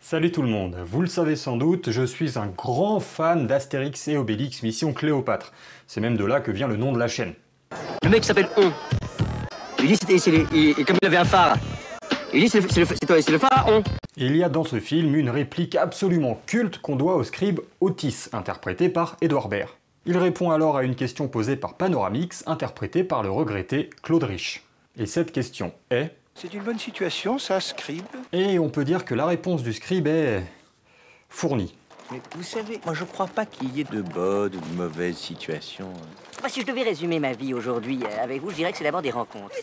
Salut tout le monde, vous le savez sans doute, je suis un grand fan d'Astérix et Obélix Mission Cléopâtre. C'est même de là que vient le nom de la chaîne. Le mec s'appelle On. Il dit et comme il avait un phare. Il dit c'est le pharaon. Il y a dans ce film une réplique absolument culte qu'on doit au scribe Otis, interprété par Édouard Baird. Il répond alors à une question posée par Panoramix, interprété par le regretté Claude Rich. Et cette question est... C'est une bonne situation, ça, scribe. Et on peut dire que la réponse du scribe est... fournie. Mais vous savez, moi je crois pas qu'il y ait de bonnes ou de mauvaises situations. Moi, si je devais résumer ma vie aujourd'hui avec vous, je dirais que c'est d'abord des rencontres.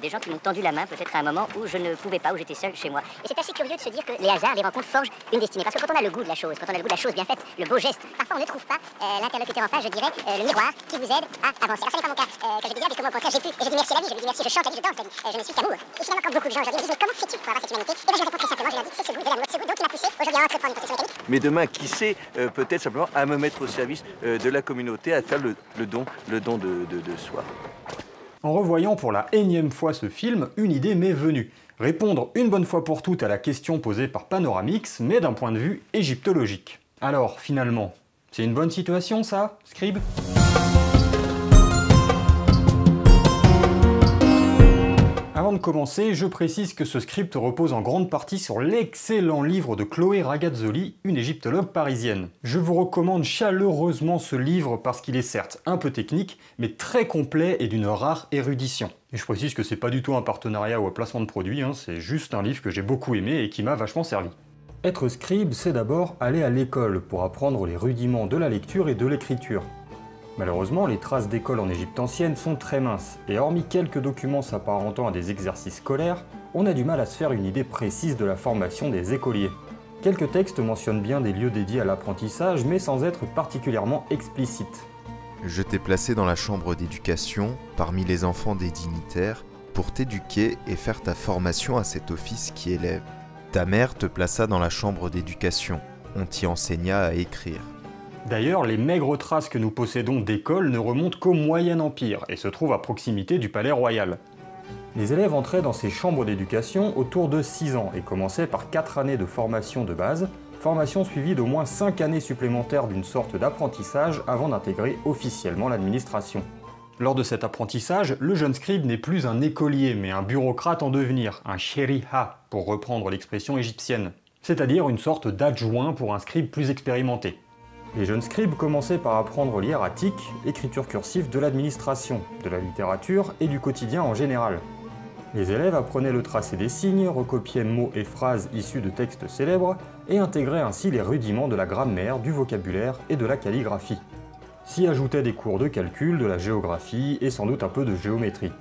Des gens qui m'ont tendu la main peut-être à un moment où je ne pouvais pas, où j'étais seul chez moi. Et c'est assez curieux de se dire que les hasards, les rencontres forgent une destinée. Parce que quand on a le goût de la chose, quand on a le goût de la chose bien faite, le beau geste, parfois on ne trouve pas l'interlocuteur en face, je dirais, le miroir qui vous aide à avancer. Alors ça n'est pas mon cas. Quand je disais, au contraire, j'ai pu, et j'ai dit merci à la vie, je lui dis merci, je chante la vie, je danse la vie, je ne suis qu'amour. Et finalement, quand beaucoup de gens aujourd'hui me disent, mais comment fais-tu pour avoir cette humanité? Et bien je réponds très simplement, je leur dis, c'est ce goût de l'amour, ce goût donc qui m'a poussé aujourd'hui à entreprendre une profession mécanique. Mais demain, qui sait, peut-être simplement à me mettre au service de la communauté, à faire le don de soi. En revoyant pour la énième fois ce film, une idée m'est venue. Répondre une bonne fois pour toutes à la question posée par Panoramix, mais d'un point de vue égyptologique. Alors, finalement, c'est une bonne situation ça, scribe ? Avant de commencer, je précise que ce script repose en grande partie sur l'excellent livre de Chloé Ragazzoli, une égyptologue parisienne. Je vous recommande chaleureusement ce livre parce qu'il est certes un peu technique, mais très complet et d'une rare érudition. Et je précise que c'est pas du tout un partenariat ou un placement de produit, c'est juste un livre que j'ai beaucoup aimé et qui m'a vachement servi. Être scribe, c'est d'abord aller à l'école pour apprendre les rudiments de la lecture et de l'écriture. Malheureusement, les traces d'école en Égypte ancienne sont très minces, et hormis quelques documents s'apparentant à des exercices scolaires, on a du mal à se faire une idée précise de la formation des écoliers. Quelques textes mentionnent bien des lieux dédiés à l'apprentissage, mais sans être particulièrement explicites. Je t'ai placé dans la chambre d'éducation, parmi les enfants des dignitaires, pour t'éduquer et faire ta formation à cet office qui élève. Ta mère te plaça dans la chambre d'éducation, on t'y enseigna à écrire. D'ailleurs, les maigres traces que nous possédons d'école ne remontent qu'au Moyen Empire et se trouvent à proximité du palais royal. Les élèves entraient dans ces chambres d'éducation autour de 6 ans et commençaient par 4 années de formation de base, formation suivie d'au moins 5 années supplémentaires d'une sorte d'apprentissage avant d'intégrer officiellement l'administration. Lors de cet apprentissage, le jeune scribe n'est plus un écolier mais un bureaucrate en devenir, un sheriha pour reprendre l'expression égyptienne, c'est-à-dire une sorte d'adjoint pour un scribe plus expérimenté. Les jeunes scribes commençaient par apprendre l'hiératique, écriture cursive de l'administration, de la littérature et du quotidien en général. Les élèves apprenaient le tracé des signes, recopiaient mots et phrases issus de textes célèbres et intégraient ainsi les rudiments de la grammaire, du vocabulaire et de la calligraphie. S'y ajoutaient des cours de calcul, de la géographie et sans doute un peu de géométrie.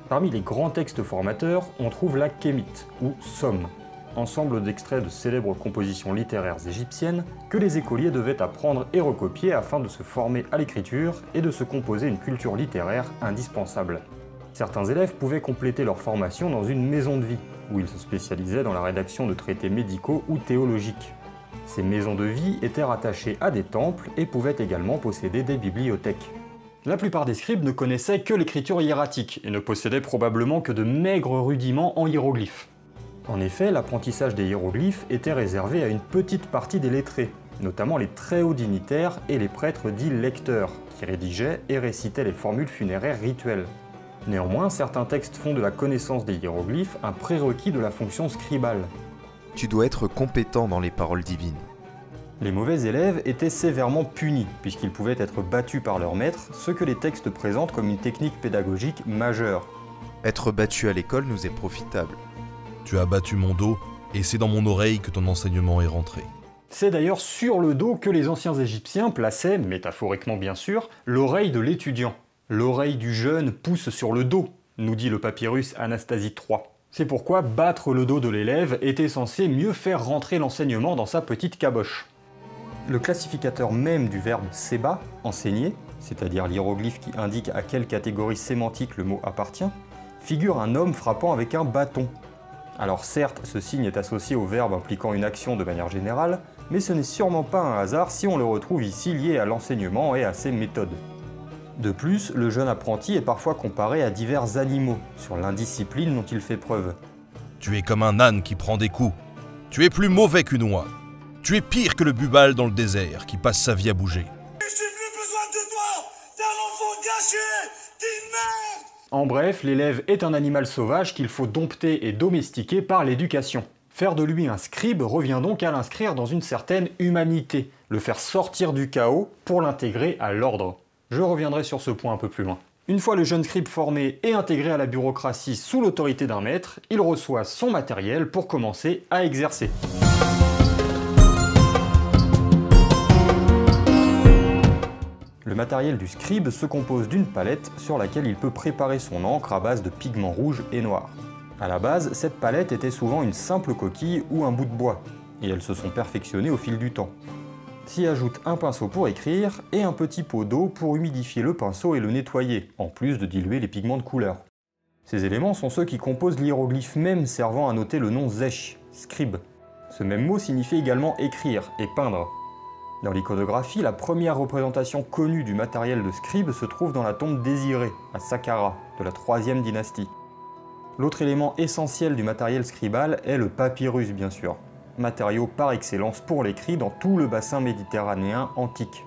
Parmi les grands textes formateurs, on trouve la Kémite, ou Somme, ensemble d'extraits de célèbres compositions littéraires égyptiennes que les écoliers devaient apprendre et recopier afin de se former à l'écriture et de se composer une culture littéraire indispensable. Certains élèves pouvaient compléter leur formation dans une maison de vie, où ils se spécialisaient dans la rédaction de traités médicaux ou théologiques. Ces maisons de vie étaient rattachées à des temples et pouvaient également posséder des bibliothèques. La plupart des scribes ne connaissaient que l'écriture hiératique et ne possédaient probablement que de maigres rudiments en hiéroglyphes. En effet, l'apprentissage des hiéroglyphes était réservé à une petite partie des lettrés, notamment les très hauts dignitaires et les prêtres dits lecteurs, qui rédigeaient et récitaient les formules funéraires rituelles. Néanmoins, certains textes font de la connaissance des hiéroglyphes un prérequis de la fonction scribale. Tu dois être compétent dans les paroles divines. Les mauvais élèves étaient sévèrement punis, puisqu'ils pouvaient être battus par leur maître, ce que les textes présentent comme une technique pédagogique majeure. Être battu à l'école nous est profitable. Tu as battu mon dos, et c'est dans mon oreille que ton enseignement est rentré. C'est d'ailleurs sur le dos que les anciens Égyptiens plaçaient, métaphoriquement bien sûr, l'oreille de l'étudiant. L'oreille du jeune pousse sur le dos, nous dit le papyrus Anastasie III. C'est pourquoi battre le dos de l'élève était censé mieux faire rentrer l'enseignement dans sa petite caboche. Le classificateur même du verbe seba, enseigner, c'est-à-dire l'hiéroglyphe qui indique à quelle catégorie sémantique le mot appartient, figure un homme frappant avec un bâton. Alors certes, ce signe est associé au verbe impliquant une action de manière générale, mais ce n'est sûrement pas un hasard si on le retrouve ici lié à l'enseignement et à ses méthodes. De plus, le jeune apprenti est parfois comparé à divers animaux, sur l'indiscipline dont il fait preuve. Tu es comme un âne qui prend des coups. Tu es plus mauvais qu'une oie. Tu es pire que le bubal dans le désert qui passe sa vie à bouger. J'ai plus besoin de toi. T'es un enfant gâché. T'es une merde. En bref, l'élève est un animal sauvage qu'il faut dompter et domestiquer par l'éducation. Faire de lui un scribe revient donc à l'inscrire dans une certaine humanité, le faire sortir du chaos pour l'intégrer à l'ordre. Je reviendrai sur ce point un peu plus loin. Une fois le jeune scribe formé et intégré à la bureaucratie sous l'autorité d'un maître, il reçoit son matériel pour commencer à exercer. Le matériel du scribe se compose d'une palette sur laquelle il peut préparer son encre à base de pigments rouges et noirs. A la base, cette palette était souvent une simple coquille ou un bout de bois, et elles se sont perfectionnées au fil du temps. S'y ajoute un pinceau pour écrire et un petit pot d'eau pour humidifier le pinceau et le nettoyer, en plus de diluer les pigments de couleur. Ces éléments sont ceux qui composent l'hiéroglyphe même servant à noter le nom Zesh, scribe. Ce même mot signifie également écrire et peindre. Dans l'iconographie, la première représentation connue du matériel de scribe se trouve dans la tombe Désirée, à Saqqara, de la 3e dynastie. L'autre élément essentiel du matériel scribal est le papyrus bien sûr, matériau par excellence pour l'écrit dans tout le bassin méditerranéen antique.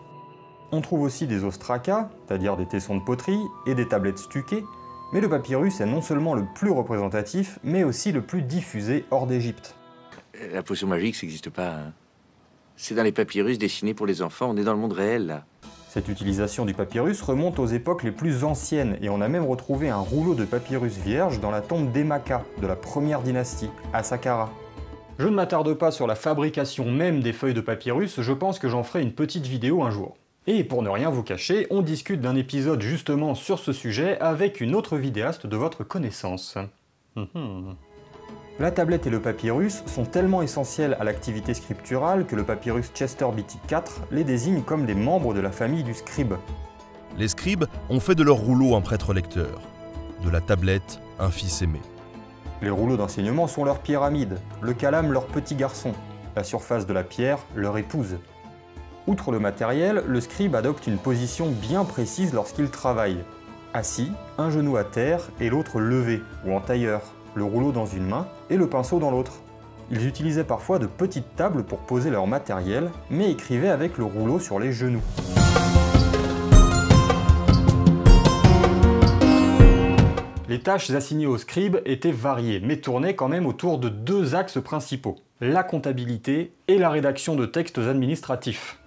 On trouve aussi des ostracas, c'est-à-dire des tessons de poterie, et des tablettes stuquées, mais le papyrus est non seulement le plus représentatif, mais aussi le plus diffusé hors d'Égypte. La potion magique, ça n'existe pas. Hein. C'est dans les papyrus dessinés pour les enfants, on est dans le monde réel là. Cette utilisation du papyrus remonte aux époques les plus anciennes et on a même retrouvé un rouleau de papyrus vierge dans la tombe d'Emaka de la 1re dynastie, à Saqqara. Je ne m'attarde pas sur la fabrication même des feuilles de papyrus, je pense que j'en ferai une petite vidéo un jour. Et pour ne rien vous cacher, on discute d'un épisode justement sur ce sujet avec une autre vidéaste de votre connaissance. La tablette et le papyrus sont tellement essentiels à l'activité scripturale que le papyrus Chester Beatty IV les désigne comme des membres de la famille du scribe. Les scribes ont fait de leur rouleau un prêtre lecteur, de la tablette un fils aimé. Les rouleaux d'enseignement sont leur pyramide, le calame leur petit garçon, la surface de la pierre leur épouse. Outre le matériel, le scribe adopte une position bien précise lorsqu'il travaille. Assis, un genou à terre et l'autre levé ou en tailleur, le rouleau dans une main et le pinceau dans l'autre. Ils utilisaient parfois de petites tables pour poser leur matériel, mais écrivaient avec le rouleau sur les genoux. Les tâches assignées aux scribes étaient variées, mais tournaient quand même autour de 2 axes principaux, la comptabilité et la rédaction de textes administratifs.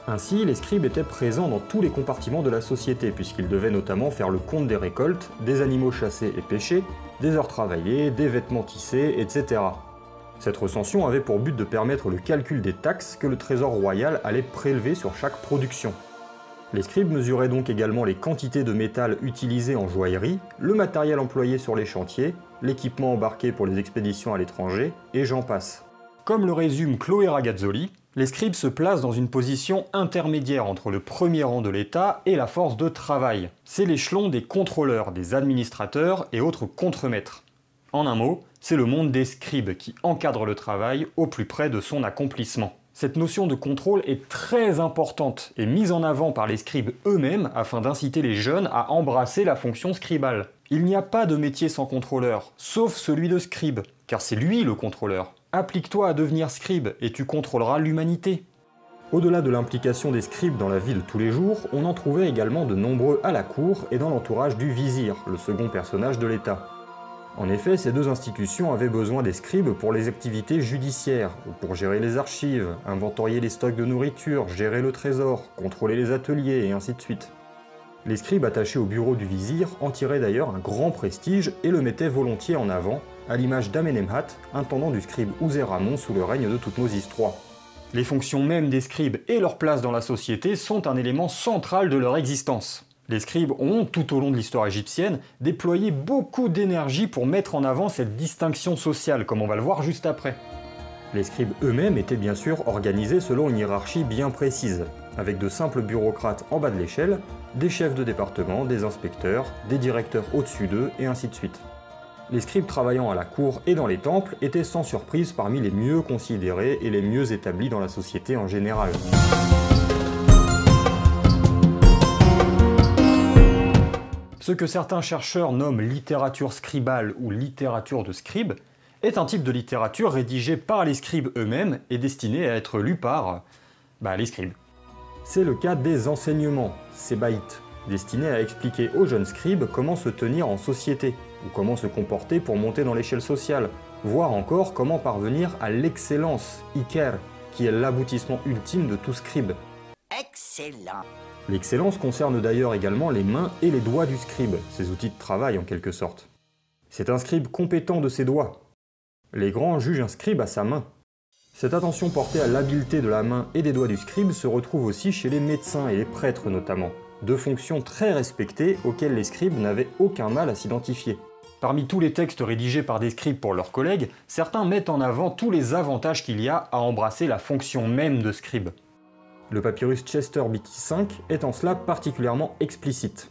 Ainsi, les scribes étaient présents dans tous les compartiments de la société, puisqu'ils devaient notamment faire le compte des récoltes, des animaux chassés et pêchés, des heures travaillées, des vêtements tissés, etc. Cette recension avait pour but de permettre le calcul des taxes que le trésor royal allait prélever sur chaque production. Les scribes mesuraient donc également les quantités de métal utilisées en joaillerie, le matériel employé sur les chantiers, l'équipement embarqué pour les expéditions à l'étranger, et j'en passe. Comme le résume Chloé Ragazzoli, les scribes se placent dans une position intermédiaire entre le premier rang de l'État et la force de travail. C'est l'échelon des contrôleurs, des administrateurs et autres contremaîtres. En un mot, c'est le monde des scribes qui encadre le travail au plus près de son accomplissement. Cette notion de contrôle est très importante et mise en avant par les scribes eux-mêmes afin d'inciter les jeunes à embrasser la fonction scribale. Il n'y a pas de métier sans contrôleur, sauf celui de scribe, car c'est lui le contrôleur. Applique-toi à devenir scribe et tu contrôleras l'humanité. Au-delà de l'implication des scribes dans la vie de tous les jours, on en trouvait également de nombreux à la cour et dans l'entourage du vizir, le second personnage de l'État. En effet, ces 2 institutions avaient besoin des scribes pour les activités judiciaires, pour gérer les archives, inventorier les stocks de nourriture, gérer le trésor, contrôler les ateliers et ainsi de suite. Les scribes attachés au bureau du vizir en tiraient d'ailleurs un grand prestige et le mettaient volontiers en avant, à l'image d'Amenemhat, intendant du scribe Ouseramon sous le règne de Thoutmôsis III. Les fonctions mêmes des scribes et leur place dans la société sont un élément central de leur existence. Les scribes ont, tout au long de l'histoire égyptienne, déployé beaucoup d'énergie pour mettre en avant cette distinction sociale, comme on va le voir juste après. Les scribes eux-mêmes étaient bien sûr organisés selon une hiérarchie bien précise, avec de simples bureaucrates en bas de l'échelle, des chefs de département, des inspecteurs, des directeurs au-dessus d'eux, et ainsi de suite. Les scribes travaillant à la cour et dans les temples étaient sans surprise parmi les mieux considérés et les mieux établis dans la société en général. Ce que certains chercheurs nomment littérature scribale ou littérature de scribe est un type de littérature rédigée par les scribes eux-mêmes et destinée à être lue par les scribes. C'est le cas des enseignements, sébaïtes, destinés à expliquer aux jeunes scribes comment se tenir en société, ou comment se comporter pour monter dans l'échelle sociale, voire encore comment parvenir à l'excellence, Iker, qui est l'aboutissement ultime de tout scribe. Excellent. L'excellence concerne d'ailleurs également les mains et les doigts du scribe, ses outils de travail en quelque sorte. C'est un scribe compétent de ses doigts. Les grands jugent un scribe à sa main. Cette attention portée à l'habileté de la main et des doigts du scribe se retrouve aussi chez les médecins et les prêtres notamment, deux fonctions très respectées auxquelles les scribes n'avaient aucun mal à s'identifier. Parmi tous les textes rédigés par des scribes pour leurs collègues, certains mettent en avant tous les avantages qu'il y a à embrasser la fonction même de scribe. Le papyrus Chester Beatty V est en cela particulièrement explicite.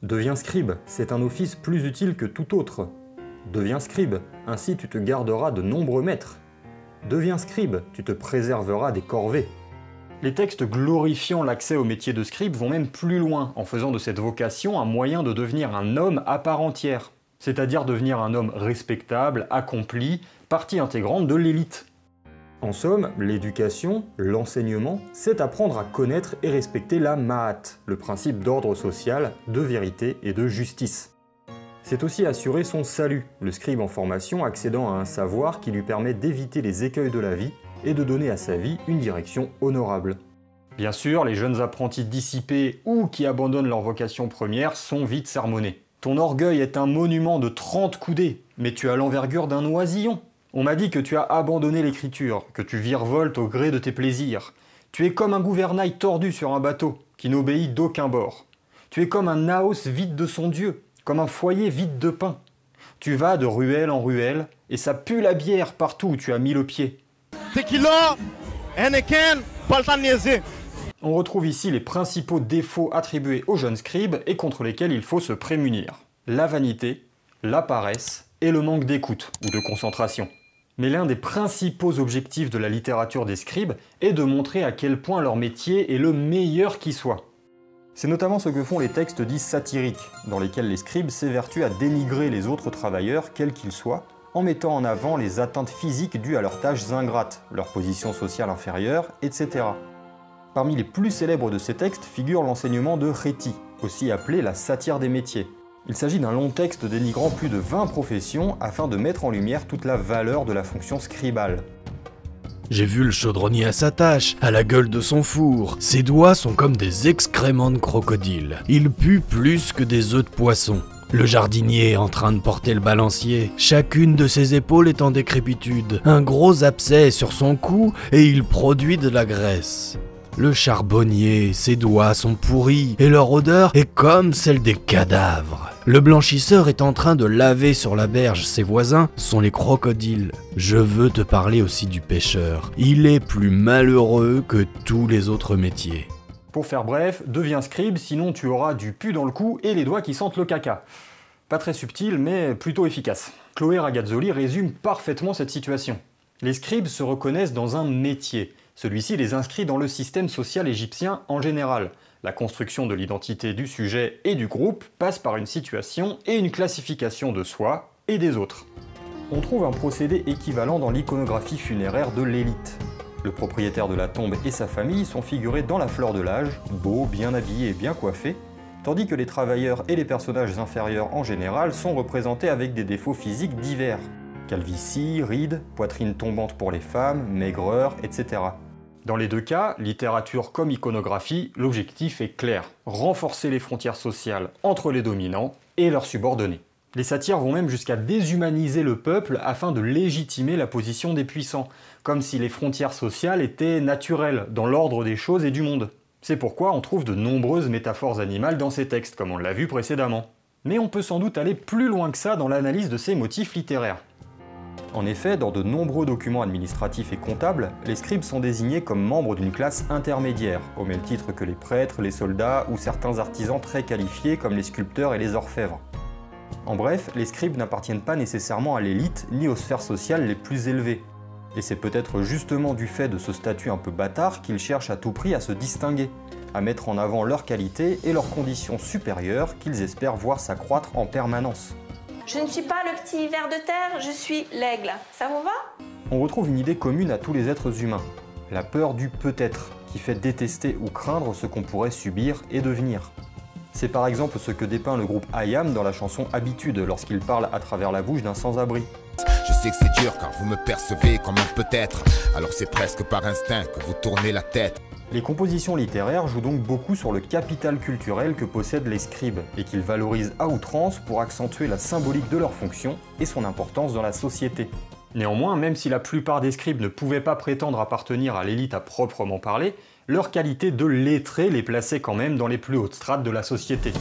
Deviens scribe, c'est un office plus utile que tout autre. Deviens scribe, ainsi tu te garderas de nombreux maîtres. Deviens scribe, tu te préserveras des corvées. Les textes glorifiant l'accès au métier de scribe vont même plus loin, en faisant de cette vocation un moyen de devenir un homme à part entière, c'est-à-dire devenir un homme respectable, accompli, partie intégrante de l'élite. En somme, l'éducation, l'enseignement, c'est apprendre à connaître et respecter la ma'at, le principe d'ordre social, de vérité et de justice. C'est aussi assurer son salut, le scribe en formation accédant à un savoir qui lui permet d'éviter les écueils de la vie et de donner à sa vie une direction honorable. Bien sûr, les jeunes apprentis dissipés ou qui abandonnent leur vocation première sont vite sermonnés. Ton orgueil est un monument de 30 coudées, mais tu as l'envergure d'un oisillon. On m'a dit que tu as abandonné l'écriture, que tu virevoltes au gré de tes plaisirs. Tu es comme un gouvernail tordu sur un bateau, qui n'obéit d'aucun bord. Tu es comme un naos vide de son dieu, comme un foyer vide de pain. Tu vas de ruelle en ruelle, et ça pue la bière partout où tu as mis le pied. Tequila, Heineken, pas le temps de niaiser. On retrouve ici les principaux défauts attribués aux jeunes scribes et contre lesquels il faut se prémunir. La vanité, la paresse et le manque d'écoute ou de concentration. Mais l'un des principaux objectifs de la littérature des scribes est de montrer à quel point leur métier est le meilleur qui soit. C'est notamment ce que font les textes dits satiriques, dans lesquels les scribes s'évertuent à dénigrer les autres travailleurs, quels qu'ils soient, en mettant en avant les atteintes physiques dues à leurs tâches ingrates, leur position sociale inférieure, etc. Parmi les plus célèbres de ces textes figure l'enseignement de Réti, aussi appelé la satire des métiers. Il s'agit d'un long texte dénigrant plus de 20 professions afin de mettre en lumière toute la valeur de la fonction scribale. J'ai vu le chaudronnier à sa tâche, à la gueule de son four. Ses doigts sont comme des excréments de crocodile. Il pue plus que des œufs de poisson. Le jardinier est en train de porter le balancier. Chacune de ses épaules est en décrépitude. Un gros abcès est sur son cou et il produit de la graisse. Le charbonnier, ses doigts sont pourris et leur odeur est comme celle des cadavres. Le blanchisseur est en train de laver sur la berge, ses voisins sont les crocodiles. Je veux te parler aussi du pêcheur. Il est plus malheureux que tous les autres métiers. Pour faire bref, deviens scribe, sinon tu auras du pu dans le cou et les doigts qui sentent le caca. Pas très subtil, mais plutôt efficace. Chloé Ragazzoli résume parfaitement cette situation. Les scribes se reconnaissent dans un métier. Celui-ci les inscrit dans le système social égyptien en général. La construction de l'identité du sujet et du groupe passe par une situation et une classification de soi et des autres. On trouve un procédé équivalent dans l'iconographie funéraire de l'élite. Le propriétaire de la tombe et sa famille sont figurés dans la fleur de l'âge, beaux, bien habillés et bien coiffés, tandis que les travailleurs et les personnages inférieurs en général sont représentés avec des défauts physiques divers. Calvitie, rides, poitrine tombante pour les femmes, maigreur, etc. Dans les deux cas, littérature comme iconographie, l'objectif est clair, renforcer les frontières sociales entre les dominants et leurs subordonnés. Les satires vont même jusqu'à déshumaniser le peuple afin de légitimer la position des puissants, comme si les frontières sociales étaient naturelles dans l'ordre des choses et du monde. C'est pourquoi on trouve de nombreuses métaphores animales dans ces textes, comme on l'a vu précédemment. Mais on peut sans doute aller plus loin que ça dans l'analyse de ces motifs littéraires. En effet, dans de nombreux documents administratifs et comptables, les scribes sont désignés comme membres d'une classe intermédiaire, au même titre que les prêtres, les soldats ou certains artisans très qualifiés comme les sculpteurs et les orfèvres. En bref, les scribes n'appartiennent pas nécessairement à l'élite ni aux sphères sociales les plus élevées. Et c'est peut-être justement du fait de ce statut un peu bâtard qu'ils cherchent à tout prix à se distinguer, à mettre en avant leurs qualités et leurs conditions supérieures qu'ils espèrent voir s'accroître en permanence. Je ne suis pas le petit ver de terre, je suis l'aigle. Ça vous va? On retrouve une idée commune à tous les êtres humains, la peur du peut-être, qui fait détester ou craindre ce qu'on pourrait subir et devenir. C'est par exemple ce que dépeint le groupe IAM dans la chanson Habitude, lorsqu'il parle à travers la bouche d'un sans-abri. Je sais que c'est dur car vous me percevez comme un peut-être, alors c'est presque par instinct que vous tournez la tête. Les compositions littéraires jouent donc beaucoup sur le capital culturel que possèdent les scribes, et qu'ils valorisent à outrance pour accentuer la symbolique de leur fonction et son importance dans la société. Néanmoins, même si la plupart des scribes ne pouvaient pas prétendre appartenir à l'élite à proprement parler, leur qualité de lettrés les plaçait quand même dans les plus hautes strates de la société.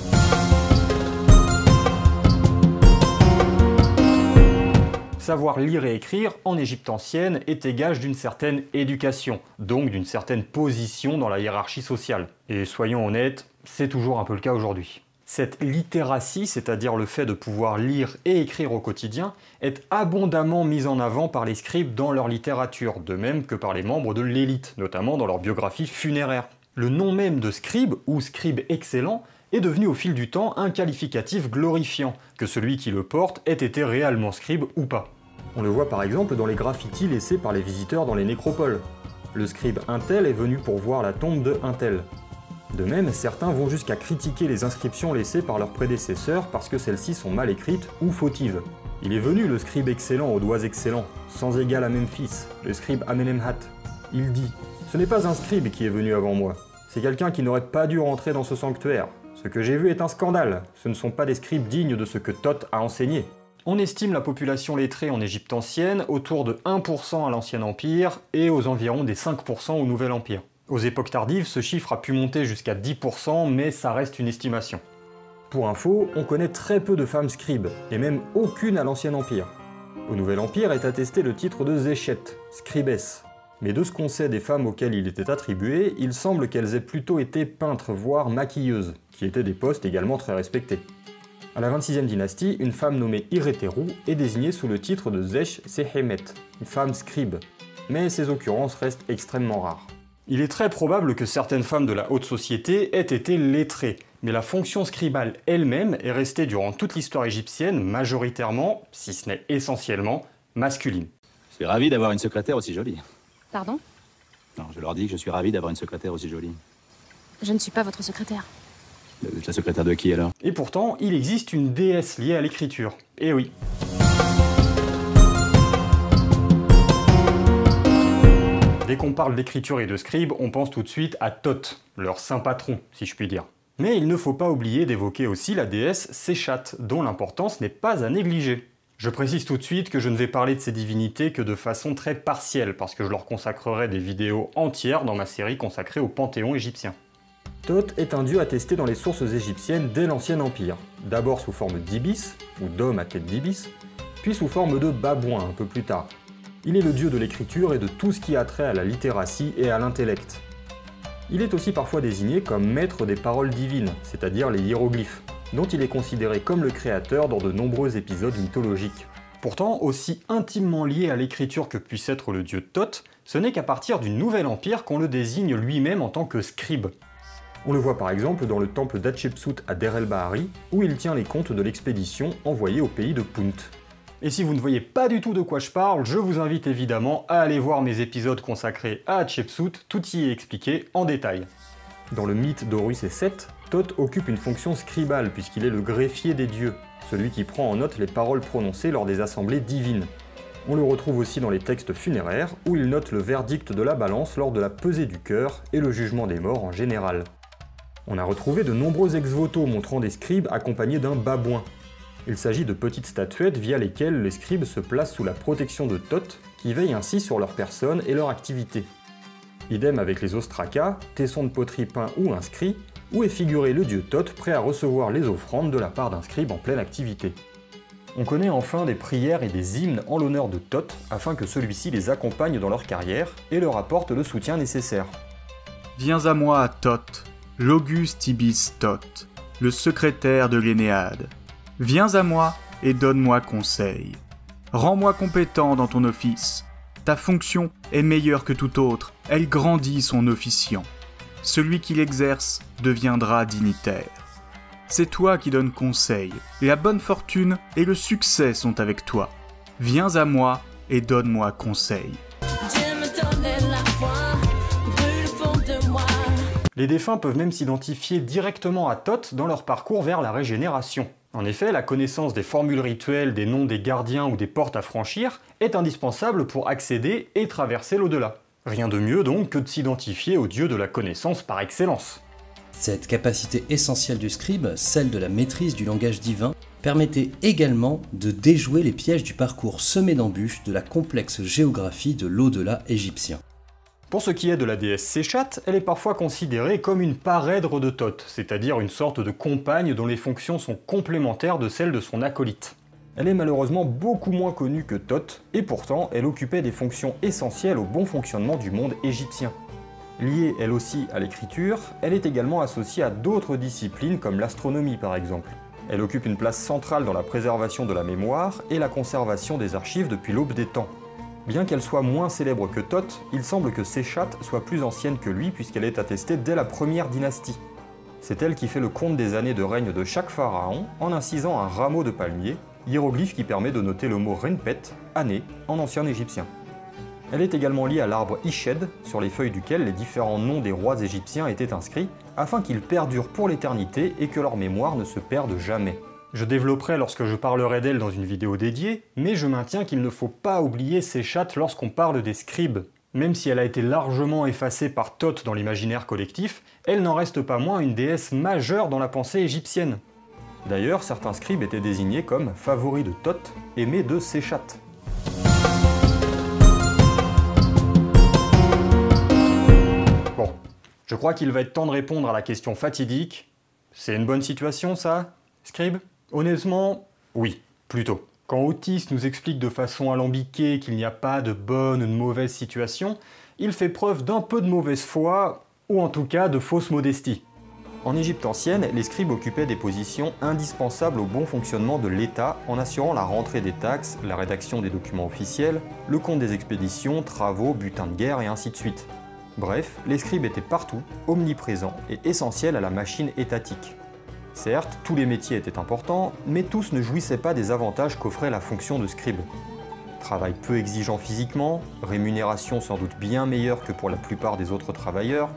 Savoir lire et écrire, en Égypte ancienne, était gage d'une certaine éducation, donc d'une certaine position dans la hiérarchie sociale. Et soyons honnêtes, c'est toujours un peu le cas aujourd'hui. Cette littératie, c'est-à-dire le fait de pouvoir lire et écrire au quotidien, est abondamment mise en avant par les scribes dans leur littérature, de même que par les membres de l'élite, notamment dans leur biographie funéraire. Le nom même de scribe, ou scribe excellent, est devenu au fil du temps un qualificatif glorifiant, que celui qui le porte ait été réellement scribe ou pas. On le voit par exemple dans les graffitis laissés par les visiteurs dans les nécropoles. Le scribe un tel est venu pour voir la tombe de un tel. De même, certains vont jusqu'à critiquer les inscriptions laissées par leurs prédécesseurs parce que celles-ci sont mal écrites ou fautives. Il est venu le scribe excellent aux doigts excellents, sans égal à Memphis, le scribe Amenemhat. Il dit « Ce n'est pas un scribe qui est venu avant moi, c'est quelqu'un qui n'aurait pas dû rentrer dans ce sanctuaire. Ce que j'ai vu est un scandale, ce ne sont pas des scribes dignes de ce que Thoth a enseigné. » On estime la population lettrée en Égypte ancienne autour de 1% à l'Ancien Empire et aux environs des 5% au Nouvel Empire. Aux époques tardives, ce chiffre a pu monter jusqu'à 10%, mais ça reste une estimation. Pour info, on connaît très peu de femmes scribes, et même aucune à l'Ancien Empire. Au Nouvel Empire est attesté le titre de zéchet, scribès. Mais de ce qu'on sait des femmes auxquelles il était attribué, il semble qu'elles aient plutôt été peintres, voire maquilleuses, qui étaient des postes également très respectés. À la 26e dynastie, une femme nommée Ireteru est désignée sous le titre de Zesh Sehemet, une femme scribe. Mais ces occurrences restent extrêmement rares. Il est très probable que certaines femmes de la haute société aient été lettrées, mais la fonction scribale elle-même est restée durant toute l'histoire égyptienne majoritairement, si ce n'est essentiellement, masculine. Je suis ravi d'avoir une secrétaire aussi jolie. Pardon? Non, je leur dis que je suis ravi d'avoir une secrétaire aussi jolie. Je ne suis pas votre secrétaire. Vous êtes la secrétaire de qui alors? Et pourtant, il existe une déesse liée à l'écriture. Eh oui. Dès qu'on parle d'écriture et de scribe, on pense tout de suite à Thoth, leur saint patron, si je puis dire. Mais il ne faut pas oublier d'évoquer aussi la déesse Séchat, dont l'importance n'est pas à négliger. Je précise tout de suite que je ne vais parler de ces divinités que de façon très partielle, parce que je leur consacrerai des vidéos entières dans ma série consacrée au panthéon égyptien. Thoth est un dieu attesté dans les sources égyptiennes dès l'Ancien Empire, d'abord sous forme d'ibis, ou d'homme à tête d'ibis, puis sous forme de babouin un peu plus tard. Il est le dieu de l'écriture et de tout ce qui a trait à la littératie et à l'intellect. Il est aussi parfois désigné comme maître des paroles divines, c'est-à-dire les hiéroglyphes, dont il est considéré comme le créateur dans de nombreux épisodes mythologiques. Pourtant, aussi intimement lié à l'écriture que puisse être le dieu Thoth, ce n'est qu'à partir du Nouvel Empire qu'on le désigne lui-même en tant que scribe. On le voit par exemple dans le temple d'Hatchepsout à Der el-Bahari, où il tient les comptes de l'expédition envoyée au pays de Punt. Et si vous ne voyez pas du tout de quoi je parle, je vous invite évidemment à aller voir mes épisodes consacrés à Hatshepsut, tout y est expliqué en détail. Dans le mythe d'Horus et Seth, Thoth occupe une fonction scribale puisqu'il est le greffier des dieux, celui qui prend en note les paroles prononcées lors des assemblées divines. On le retrouve aussi dans les textes funéraires, où il note le verdict de la balance lors de la pesée du cœur et le jugement des morts en général. On a retrouvé de nombreux ex-voto montrant des scribes accompagnés d'un babouin. Il s'agit de petites statuettes via lesquelles les scribes se placent sous la protection de Thoth, qui veille ainsi sur leur personne et leur activité. Idem avec les ostracas, tessons de poterie peints ou inscrits, où est figuré le dieu Thoth prêt à recevoir les offrandes de la part d'un scribe en pleine activité. On connaît enfin des prières et des hymnes en l'honneur de Thoth, afin que celui-ci les accompagne dans leur carrière et leur apporte le soutien nécessaire. Viens à moi, Thoth, l'auguste Ibis Thoth, le secrétaire de l'Énéade. Viens à moi et donne-moi conseil. Rends-moi compétent dans ton office. Ta fonction est meilleure que toute autre, elle grandit son officiant. Celui qui l'exerce deviendra dignitaire. C'est toi qui donnes conseil. La bonne fortune et le succès sont avec toi. Viens à moi et donne-moi conseil. Les défunts peuvent même s'identifier directement à Thoth dans leur parcours vers la régénération. En effet, la connaissance des formules rituelles, des noms des gardiens ou des portes à franchir est indispensable pour accéder et traverser l'au-delà. Rien de mieux donc que de s'identifier au dieu de la connaissance par excellence. Cette capacité essentielle du scribe, celle de la maîtrise du langage divin, permettait également de déjouer les pièges du parcours semé d'embûches de la complexe géographie de l'au-delà égyptien. Pour ce qui est de la déesse Séchat, elle est parfois considérée comme une parèdre de Thoth, c'est-à-dire une sorte de compagne dont les fonctions sont complémentaires de celles de son acolyte. Elle est malheureusement beaucoup moins connue que Thoth, et pourtant elle occupait des fonctions essentielles au bon fonctionnement du monde égyptien. Liée elle aussi à l'écriture, elle est également associée à d'autres disciplines comme l'astronomie par exemple. Elle occupe une place centrale dans la préservation de la mémoire et la conservation des archives depuis l'aube des temps. Bien qu'elle soit moins célèbre que Thoth, il semble que Séchat soit plus ancienne que lui puisqu'elle est attestée dès la première dynastie. C'est elle qui fait le compte des années de règne de chaque pharaon en incisant un rameau de palmier, hiéroglyphe qui permet de noter le mot Renpet, année, en ancien égyptien. Elle est également liée à l'arbre Ished, sur les feuilles duquel les différents noms des rois égyptiens étaient inscrits, afin qu'ils perdurent pour l'éternité et que leur mémoire ne se perde jamais. Je développerai lorsque je parlerai d'elle dans une vidéo dédiée, mais je maintiens qu'il ne faut pas oublier Séchat lorsqu'on parle des scribes. Même si elle a été largement effacée par Thoth dans l'imaginaire collectif, elle n'en reste pas moins une déesse majeure dans la pensée égyptienne. D'ailleurs, certains scribes étaient désignés comme favoris de Thoth, aimés de Séchat. Bon, je crois qu'il va être temps de répondre à la question fatidique. C'est une bonne situation ça, scribe ? Honnêtement, oui, plutôt. Quand Otis nous explique de façon alambiquée qu'il n'y a pas de bonne ou de mauvaise situation, il fait preuve d'un peu de mauvaise foi, ou en tout cas de fausse modestie. En Égypte ancienne, les scribes occupaient des positions indispensables au bon fonctionnement de l'État en assurant la rentrée des taxes, la rédaction des documents officiels, le compte des expéditions, travaux, butins de guerre et ainsi de suite. Bref, les scribes étaient partout, omniprésents et essentiels à la machine étatique. Certes, tous les métiers étaient importants, mais tous ne jouissaient pas des avantages qu'offrait la fonction de scribe. Travail peu exigeant physiquement, rémunération sans doute bien meilleure que pour la plupart des autres travailleurs,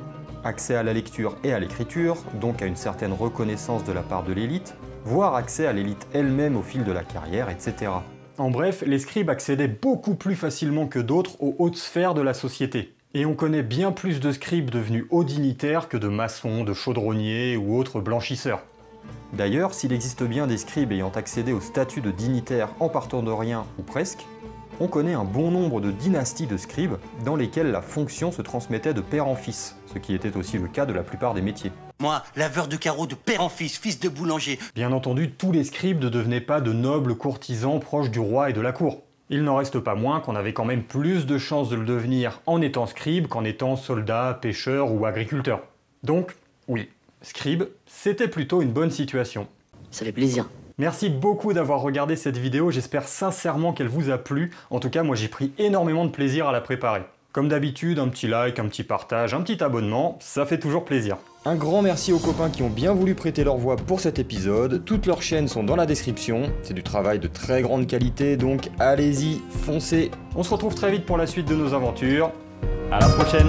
accès à la lecture et à l'écriture, donc à une certaine reconnaissance de la part de l'élite, voire accès à l'élite elle-même au fil de la carrière, etc. En bref, les scribes accédaient beaucoup plus facilement que d'autres aux hautes sphères de la société. Et on connaît bien plus de scribes devenus hauts dignitaires que de maçons, de chaudronniers ou autres blanchisseurs. D'ailleurs, s'il existe bien des scribes ayant accédé au statut de dignitaire en partant de rien ou presque, on connaît un bon nombre de dynasties de scribes dans lesquelles la fonction se transmettait de père en fils, ce qui était aussi le cas de la plupart des métiers. Moi, laveur de carreaux de père en fils, fils de boulanger. Bien entendu, tous les scribes ne devenaient pas de nobles courtisans proches du roi et de la cour. Il n'en reste pas moins qu'on avait quand même plus de chances de le devenir en étant scribe qu'en étant soldat, pêcheur ou agriculteur. Donc, oui. Scribe, c'était plutôt une bonne situation. Ça fait plaisir. Merci beaucoup d'avoir regardé cette vidéo, j'espère sincèrement qu'elle vous a plu. En tout cas, moi j'ai pris énormément de plaisir à la préparer. Comme d'habitude, un petit like, un petit partage, un petit abonnement, ça fait toujours plaisir. Un grand merci aux copains qui ont bien voulu prêter leur voix pour cet épisode. Toutes leurs chaînes sont dans la description. C'est du travail de très grande qualité, donc allez-y, foncez. On se retrouve très vite pour la suite de nos aventures. À la prochaine.